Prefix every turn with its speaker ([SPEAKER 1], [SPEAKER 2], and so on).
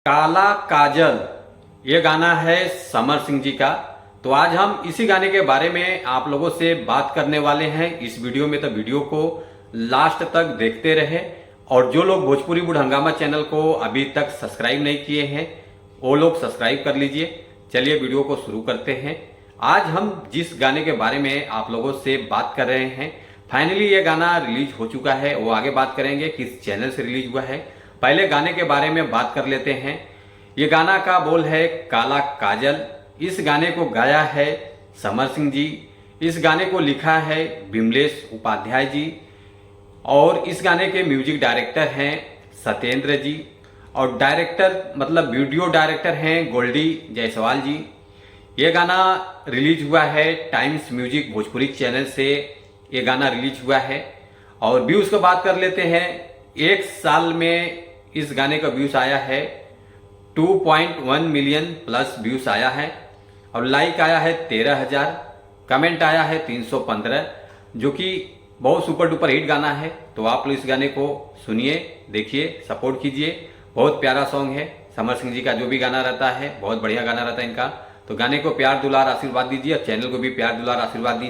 [SPEAKER 1] काला काजल ये गाना है समर सिंह जी का। तो आज हम इसी गाने के बारे में आप लोगों से बात करने वाले हैं इस वीडियो में। तो वीडियो को लास्ट तक देखते रहे और जो लोग भोजपुरी बुढ़ हंगामा चैनल को अभी तक सब्सक्राइब नहीं किए हैं वो लोग सब्सक्राइब कर लीजिए। चलिए वीडियो को शुरू करते हैं। आज हम जिस गाने के बारे में आप लोगों से बात कर रहे हैं, फाइनली ये गाना रिलीज हो चुका है। वो आगे बात करेंगे किस चैनल से रिलीज हुआ है। पहले गाने के बारे में बात कर लेते हैं। ये गाना का बोल है काला काजल। इस गाने को गाया है समर सिंह जी। इस गाने को लिखा है विमलेश उपाध्याय जी और इस गाने के म्यूजिक डायरेक्टर हैं सत्येंद्र जी और डायरेक्टर मतलब वीडियो डायरेक्टर हैं गोल्डी जायसवाल जी। ये गाना रिलीज हुआ है टाइम्स म्यूजिक भोजपुरी चैनल से ये गाना रिलीज हुआ है। और व्यूज की बात कर लेते हैं। एक साल में इस गाने का व्यूज आया है 2.1 मिलियन प्लस व्यूज आया है और लाइक आया है 13,000, कमेंट आया है 315, जो कि बहुत सुपर डुपर हिट गाना है। तो आप लोग इस गाने को सुनिए, देखिए, सपोर्ट कीजिए। बहुत प्यारा सॉन्ग है। समर सिंह जी का जो भी गाना रहता है बहुत बढ़िया गाना रहता है इनका। तो गाने को प्यार दुलार आशीर्वाद दीजिए और चैनल को भी प्यार दुलार आशीर्वाद दीजिए।